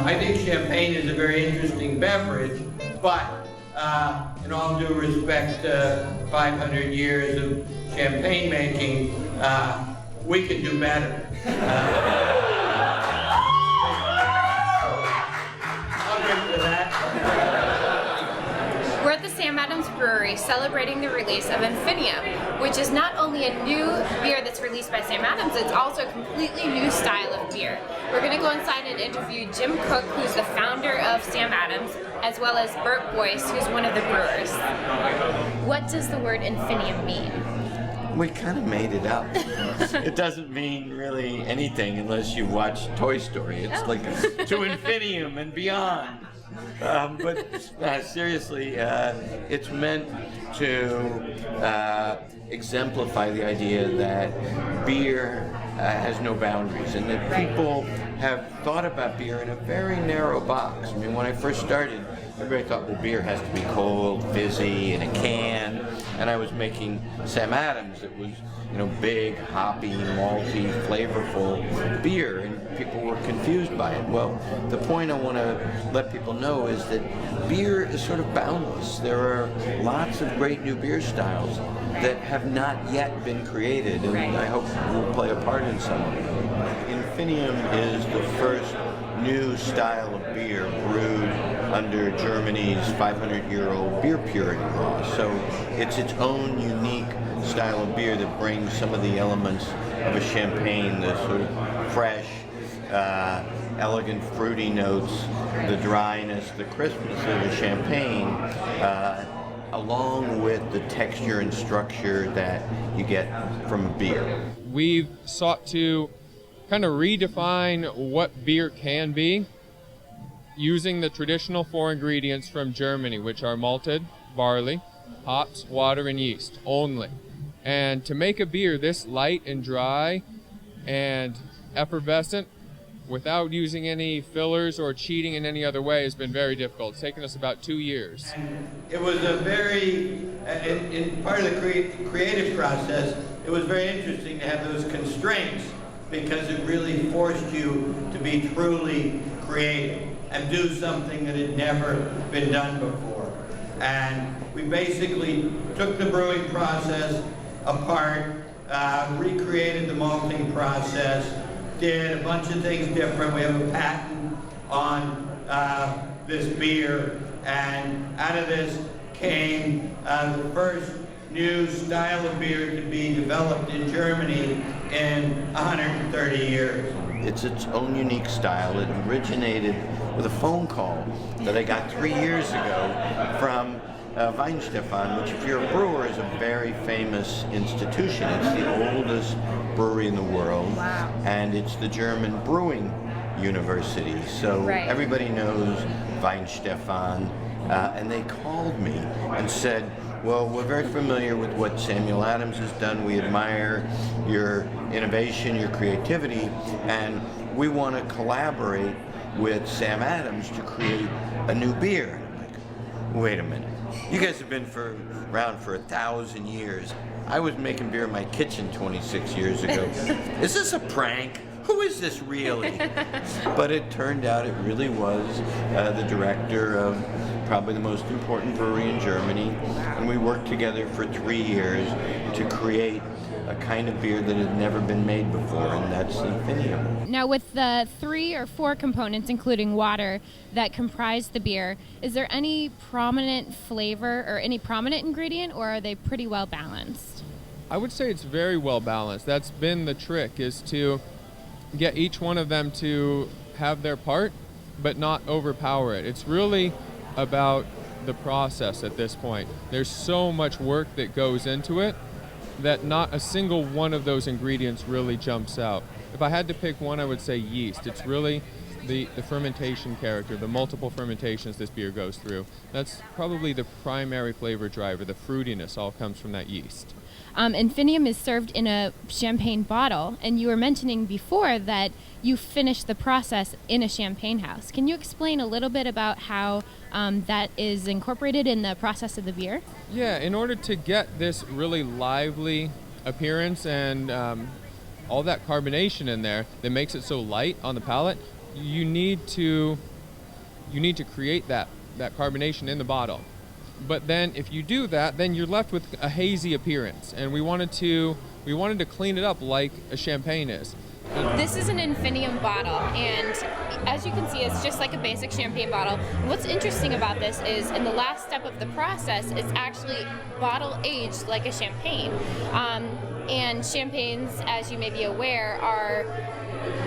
I think champagne is a very interesting beverage, but in all due respect to 500 years of champagne making, we can do better. I'll drink to that. We're at the Sam Adams Brewery celebrating the release of Infinium, which is not only a new beer that's released by Sam Adams, it's also a completely new style of beer. We're going to go inside and interview Jim Koch, who's the founder of Sam Adams, as well as Bert Boyce, who's one of the brewers. What does the word Infinium mean? We kind of made it up. It doesn't mean really anything unless you watch Toy Story. It's like to Infinium and beyond. But seriously, it's meant to exemplify the idea that beer has no boundaries, and that people have thought about beer in a very narrow box. I mean, when I first started, everybody thought, well, beer has to be cold, fizzy, in a can, and I was making Sam Adams. It was, big, hoppy, malty, flavorful beer, and people were confused by it. Well, the point I want to let people know is that beer is sort of boundless. There are lots of great new beer styles that have not yet been created, and I hope will play a part in some of them. Infinium is the first new style of beer brewed under Germany's 500-year-old beer purity law. So it's its own unique style of beer that brings some of the elements of a champagne, the sort of fresh, elegant fruity notes, the dryness, the crispness of a champagne, along with the texture and structure that you get from a beer. We've sought to kind of redefine what beer can be using the traditional 4 ingredients from Germany, which are malted, barley, hops, water, and yeast only. And to make a beer this light and dry and effervescent without using any fillers or cheating in any other way has been very difficult. It's taken us about 2 years. And it was a very, in part of the creative process, it was very interesting to have those constraints, because it really forced you to be truly creative and do something that had never been done before. And we basically took the brewing process apart, recreated the malting process, did a bunch of things different. We have a patent on this beer, and out of this came the first new style of beer to be developed in Germany in 130 years. It's its own unique style. It originated with a phone call that I got 3 years ago from Weihenstephan, which, if you're a brewer, is a very famous institution. It's the oldest brewery in the world. Wow. And it's the German Brewing University. So everybody knows Weihenstephan. And they called me and said, well, we're very familiar with what Samuel Adams has done. We admire your innovation, your creativity, and we want to collaborate with Sam Adams to create a new beer. And I'm like, wait a minute. You guys have been around for 1,000 years. I was making beer in my kitchen 26 years ago. Is this a prank? Who is this really? But it turned out it really was the director of probably the most important brewery in Germany. And we worked together for 3 years to create a kind of beer that had never been made before, and that's Infinium. Now, with the 3 or 4 components, including water, that comprise the beer, is there any prominent flavor or any prominent ingredient, or are they pretty well balanced? I would say it's very well balanced. That's been the trick, is to get each one of them to have their part, but not overpower it. It's really about the process at this point. There's so much work that goes into it that not a single one of those ingredients really jumps out. If I had to pick one, I would say yeast. It's really the fermentation character, the multiple fermentations this beer goes through. That's probably the primary flavor driver. The fruitiness all comes from that yeast. Infinium is served in a champagne bottle, and you were mentioning before that you finished the process in a champagne house. Can you explain a little bit about how that is incorporated in the process of the beer? Yeah, in order to get this really lively, appearance and all that carbonation in there that makes it so light on the palate, you need to create that carbonation in the bottle. But then if you do that, then you're left with a hazy appearance, and we wanted to clean it up like a champagne is. This is an Infinium bottle, and as you can see, it's just like a basic champagne bottle. And what's interesting about this is in the last step of the process, it's actually bottle aged like a champagne. And champagnes, as you may be aware, are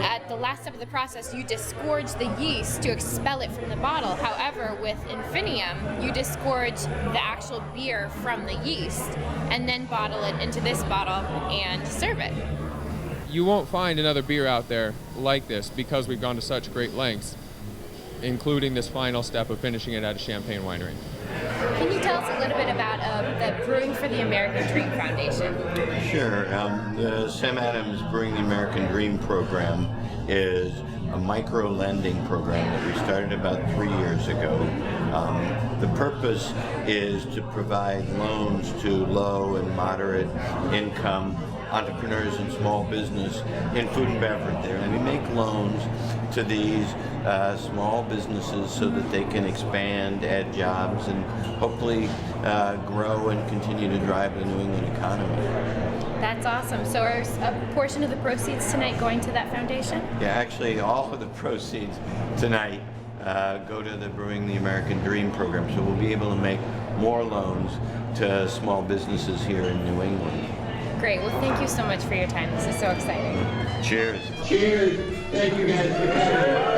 at the last step of the process, you disgorge the yeast to expel it from the bottle. However, with Infinium, you disgorge the actual beer from the yeast and then bottle it into this bottle and serve it. You won't find another beer out there like this because we've gone to such great lengths, including this final step of finishing it at a champagne winery. Can you tell us a little bit about the Brewing for the American Dream Foundation? Sure. The Sam Adams Brewing the American Dream program is a micro-lending program that we started about 3 years ago. The purpose is to provide loans to low and moderate income entrepreneurs and small business in food and beverage there. And we make loans to these small businesses so that they can expand, add jobs, and hopefully grow and continue to drive the New England economy. That's awesome. So are a portion of the proceeds tonight going to that foundation? Yeah, actually all of the proceeds tonight go to the Brewing the American Dream program. So we'll be able to make more loans to small businesses here in New England. Great. Well, thank you so much for your time. This is so exciting. Cheers. Cheers. Thank you guys for coming.